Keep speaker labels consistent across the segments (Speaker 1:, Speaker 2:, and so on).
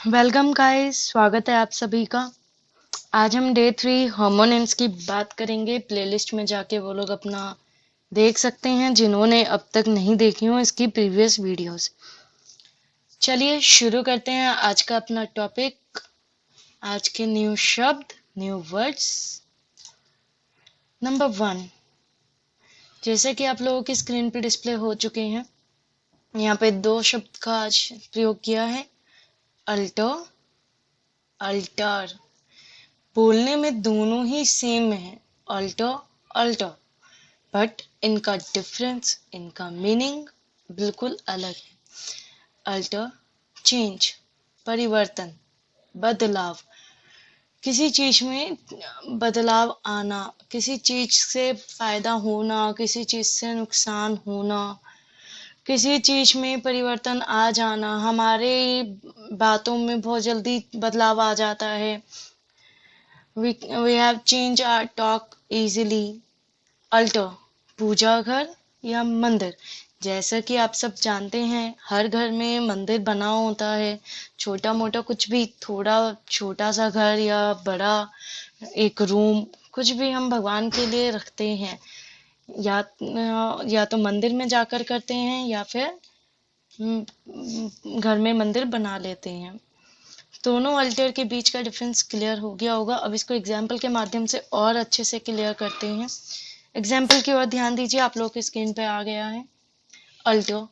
Speaker 1: Welcome guys, स्वागत है आप सभी का। आज हम डे 3 हार्मोनिम्स की बात करेंगे। प्लेलिस्ट में जाके वो लोग अपना देख सकते हैं जिन्होंने अब तक नहीं देखी हो इसकी प्रीवियस वीडियोस। चलिए शुरू करते हैं आज का अपना टॉपिक। आज के न्यू शब्द, न्यू वर्ड्स। नंबर 1, जैसे कि आप लोगों की स्क्रीन पे डिस्प्ले हो चुके हैं, यहाँ पे दो शब्द का आज प्रयोग किया है, अल्टो, अल्टर। बोलने में दोनों ही सेम है, अल्टो, अल्टो, बट इनका डिफरेंस, इनका मीनिंग बिल्कुल अलग है। अल्टर, चेंज, परिवर्तन, बदलाव, किसी चीज में बदलाव आना, किसी चीज से फायदा होना, किसी चीज से नुकसान होना, किसी चीज में परिवर्तन आ जाना, हमारे बातों में बहुत जल्दी बदलाव आ जाता है। we have changed our talk easily. Altar, पूजा घर या मंदिर। जैसा कि आप सब जानते हैं, हर घर में मंदिर बना होता है। छोटा मोटा कुछ भी, थोड़ा छोटा सा घर या बड़ा एक रूम, कुछ भी हम भगवान के लिए रखते हैं, या तो मंदिर में जाकर करते हैं या फिर घर में मंदिर बना लेते हैं। दोनों अल्टर के बीच का डिफरेंस क्लियर हो गया होगा। अब इसको एग्जाम्पल के माध्यम से और अच्छे से क्लियर करते हैं। एग्जाम्पल की ओर ध्यान दीजिए, आप लोग के स्क्रीन पे आ गया है। Alter,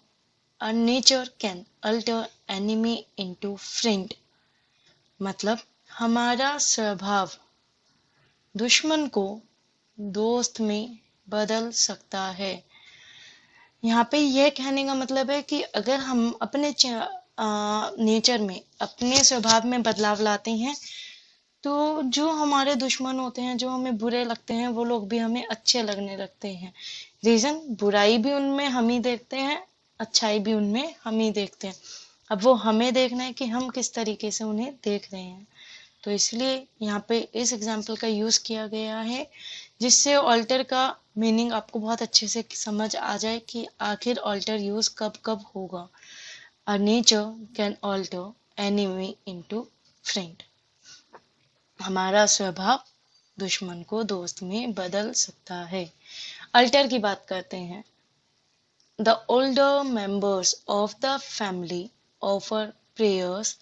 Speaker 1: a nature can alter enemy into friend. मतलब हमारा स्वभाव दुश्मन को दोस्त में बदल सकता है। यहाँ पे यह कहने का मतलब है कि अगर हम अपने नेचर में, अपने स्वभाव में बदलाव लाते हैं, तो जो हमारे दुश्मन होते हैं, जो हमें बुरे लगते हैं, वो लोग भी हमें अच्छे लगने लगते हैं। रीजन, बुराई भी उनमें हम ही देखते हैं, अच्छाई भी उनमें हम ही देखते हैं। अब वो हमें देखना है कि हम किस तरीके से उन्हें देख रहे हैं। तो इसलिए यहाँ पे इस एग्जाम्पल का यूज किया गया है, जिससे ऑल्टर का मीनिंग आपको बहुत अच्छे से समझ आ जाए कि आखिर ऑल्टर यूज कब कब होगा। A nature can alter enemy into friend. हमारा स्वभाव दुश्मन को दोस्त में बदल सकता है। अल्टर की बात करते हैं। The older members of the family offer prayers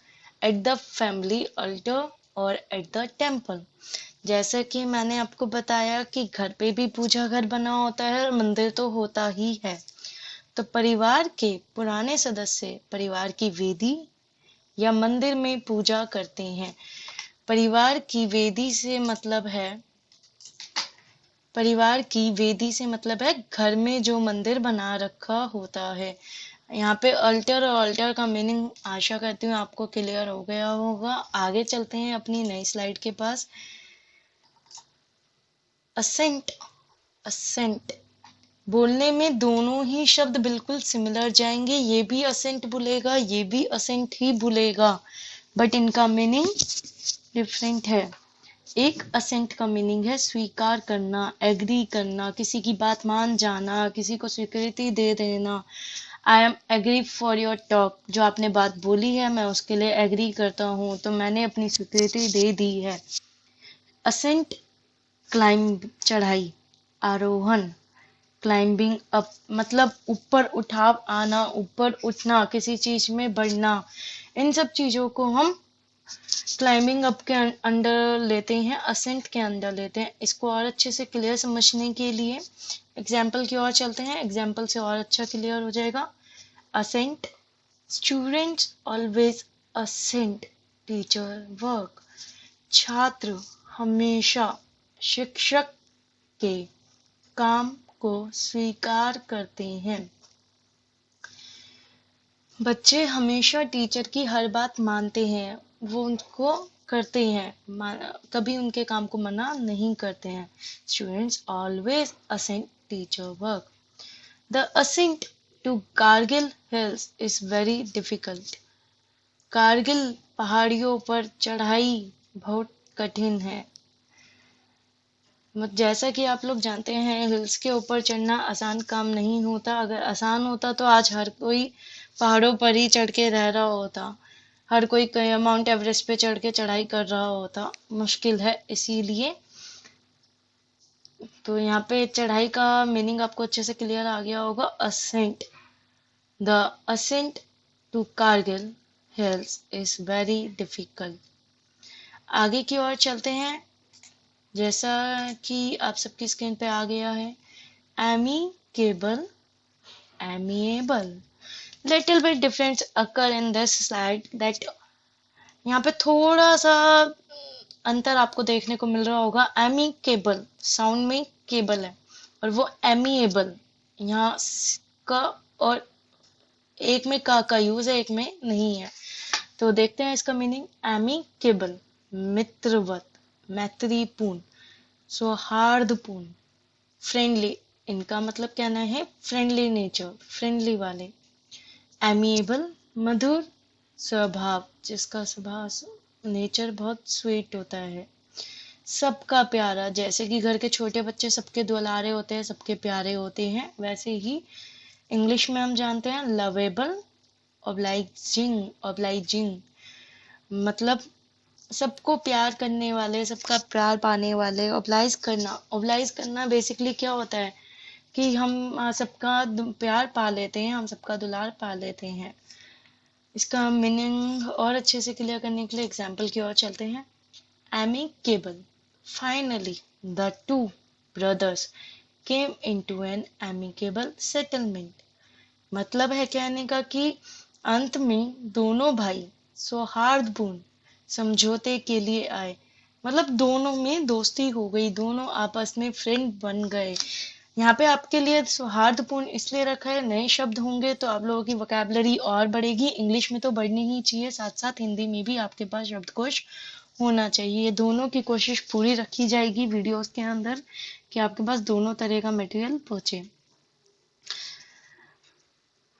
Speaker 1: at the family altar or at the temple. जैसे कि मैंने आपको बताया कि घर पे भी पूजा घर बना होता है और मंदिर तो होता ही है। तो परिवार के पुराने सदस्य परिवार की वेदी या मंदिर में पूजा करते हैं। परिवार की वेदी से मतलब है, परिवार की वेदी से मतलब है घर में जो मंदिर बना रखा होता है। यहाँ पे अल्टर और अल्टर का मीनिंग आशा करती हूँ आपको क्लियर हो गया होगा। आगे चलते हैं अपनी नई स्लाइड के पास। असेंट, असेंट, बोलने में दोनों ही शब्द बिल्कुल सिमिलर जाएंगे। ये भी असेंट बोलेगा, ये भी असेंट ही बोलेगा, बट इनका मीनिंग डिफरेंट है। एक असेंट का मीनिंग है स्वीकार करना, एग्री करना, किसी की बात मान जाना, किसी को स्वीकृति दे देना। I am agree for your talk, जो आपने बात बोली है मैं उसके लिए एग्री करता हूँ, तो मैंने अपनी स्वीकृति दे दी है। असेंट, क्लाइंब, चढ़ाई, आरोहण, क्लाइंबिंग अप, मतलब ऊपर उठाव आना, ऊपर उठना, किसी चीज में बढ़ना। इन सब चीजों को हम क्लाइंबिंग अप के अंडर लेते हैं, असेंट के अंडर लेते हैं। इसको और अच्छे से क्लियर समझने के लिए एग्जाम्पल की ओर चलते हैं। एग्जाम्पल से और अच्छा क्लियर हो जाएगा। Assent, students always assent teacher work. छात्र हमेशा शिक्षक के काम को स्वीकार करते हैं। बच्चे हमेशा टीचर की हर बात मानते हैं, वो उनको करते हैं, कभी उनके काम को मना नहीं करते हैं। Students always assent teacher work. The ascent to Kargil hills is very difficult. Kargil पहाड़ियों पर चढ़ाई बहुत कठिन है। जैसा कि आप लोग जानते हैं, हिल्स के ऊपर चढ़ना आसान काम नहीं होता। अगर आसान होता तो आज हर कोई पहाड़ों पर ही चढ़ के रह रहा होता। हर कोई माउंट एवरेस्ट पे चढ़ के चढ़ाई कर रहा होता, मुश्किल है इसीलिए। तो यहाँ पे चढ़ाई का मीनिंग आपको अच्छे से क्लियर आ गया होगा। Assent, the ascent to Kargil hills is very difficult. आगे की ओर चलते हैं। जैसा कि आप सबकी स्क्रीन पे आ गया है, amicable, amiable, little bit difference occur in this slide that, यहाँ पे थोड़ा सा अंतर आपको देखने को मिल रहा होगा। एमिकेबल साउंड में केबल है और वो एमिएबल, यहाँ का और एक में का यूज है, एक में नहीं है। तो देखते हैं इसका मीनिंग। एमिकेबल मित्रवत, मैत्रीपूर्ण, सौहार्दपूर्ण, फ्रेंडली, इनका मतलब कहना है फ्रेंडली नेचर, फ्रेंडली वाले। एमिएबल मधुर स्वभाव, जिसका स्वभाव नेचर बहुत स्वीट होता है। सबका प्यारा, जैसे कि घर के छोटे बच्चे सबके दुलारे होते हैं, सबके प्यारे होते हैं, वैसे ही इंग्लिश में हम जानते हैं लवेबल, ऑब्लाइजिंग, ऑब्लाइजिंग मतलब सबको प्यार करने वाले, सबका प्यार पाने वाले। ओबलाइज करना बेसिकली क्या होता है कि हम सबका प्यार पा लेते हैं, हम सबका दुलार पा लेते हैं। इसका मीनिंग और अच्छे से क्लियर करने के लिए एग्जाम्पल की ओर चलते हैं। Amicable, finally the two brothers came into an amicable settlement. मतलब है कहने का कि अंत में दोनों भाई सौहार्दपूर्ण समझौते के लिए आए, मतलब दोनों में दोस्ती हो गई, दोनों आपस में फ्रेंड बन गए। यहाँ पे आपके लिए सौहार्दपूर्ण इसलिए रखा है, नए शब्द होंगे तो आप लोगों की वोकैबुलरी और बढ़ेगी। इंग्लिश में तो बढ़नी ही चाहिए, साथ साथ हिंदी में भी आपके पास शब्दकोश होना चाहिए। दोनों की कोशिश पूरी रखी जाएगी वीडियोस के अंदर कि आपके पास दोनों तरह का मटेरियल पहुंचे।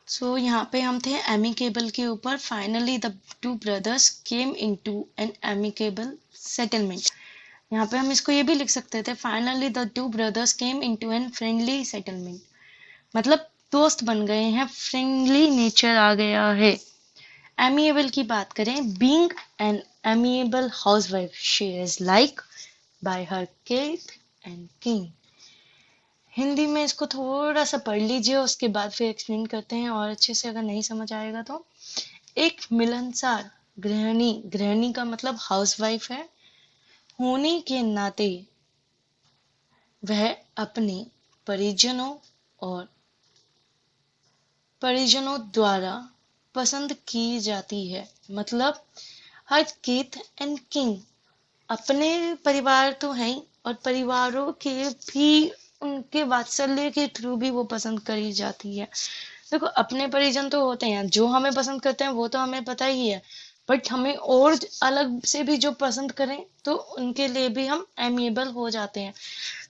Speaker 1: सो यहाँ पे हम थे एमिकेबल के ऊपर। Finally the two brothers came into an amicable settlement. यहाँ पे हम इसको ये भी लिख सकते थे, finally the two brothers came into an friendly settlement, मतलब दोस्त बन गए हैं, फ्रेंडली नेचर आ गया है। एमिएबल की बात करें, being an amiable housewife she is like bye her kid and king. Hindi में इसको थोड़ा सा पढ़ लीजिए, उसके बाद फिर एक्सप्लेन करते हैं और अच्छे से, अगर नहीं समझ आएगा तो। एक मिलनसार गृहिणी, गृहिणी का मतलब हाउसवाइफ है, होने के नाते वह अपने परिजनों और परिजनों द्वारा पसंद की जाती है। मतलब हर किथ एंड किंग, अपने परिवार तो है ही और परिवारों के भी, उनके वात्सल्य के थ्रू भी वो पसंद करी जाती है। देखो अपने परिजन तो होते हैं, जो हमें पसंद करते हैं वो तो हमें पता ही है, बट हमें और अलग से भी जो पसंद करें तो उनके लिए भी हम एमिएबल हो जाते हैं।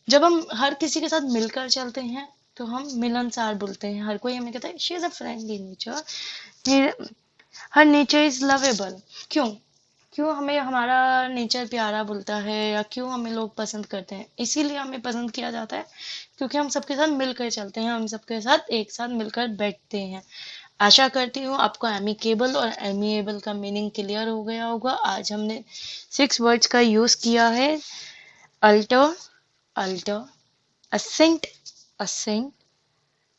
Speaker 1: जब हम हर किसी के साथ मिलकर चलते हैं तो हम मिलनसार बोलते हैं। हर कोई हमें कहता है she is a friendly nature, her nature is lovable. क्यों क्यों हमें हमारा नेचर प्यारा बोलता है, या क्यों हमें लोग पसंद करते हैं? इसीलिए हमें पसंद किया जाता है क्योंकि हम सबके साथ मिलकर चलते हैं, हम सबके साथ एक साथ मिलकर बैठते हैं। आशा करती हूँ आपको एमिकेबल और एमिएबल का मीनिंग क्लियर हो गया होगा। आज हमने 6 वर्ड्स का यूज किया है, altar, alter, ascent, assent,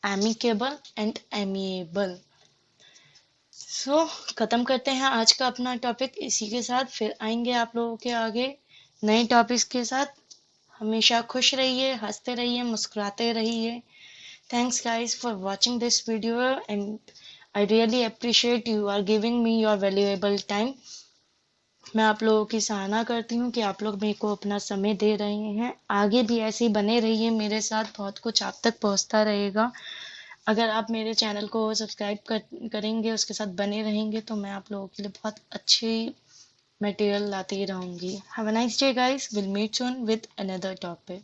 Speaker 1: amicable and amiable. So खत्म करते हैं आज का अपना टॉपिक इसी के साथ। फिर आएंगे आप लोगों के आगे नए टॉपिक्स के साथ। हमेशा खुश रहिए, हंसते रहिए, मुस्कुराते रहिए। Thanks guys for watching this video and I really appreciate you are giving me your valuable time. मैं आप लोगों की सराहना करती हूँ कि आप लोग मेरे को अपना समय दे रहे हैं। आगे भी ऐसे ही बने रहिए मेरे साथ, बहुत कुछ आप तक पहुँचता रहेगा। अगर आप मेरे चैनल को सब्सक्राइब करेंगे, उसके साथ बने रहेंगे, तो मैं आप लोगों के लिए बहुत अच्छी मटेरियल लाती रहूँगी। Have a nice day guys, will meet soon with another topic.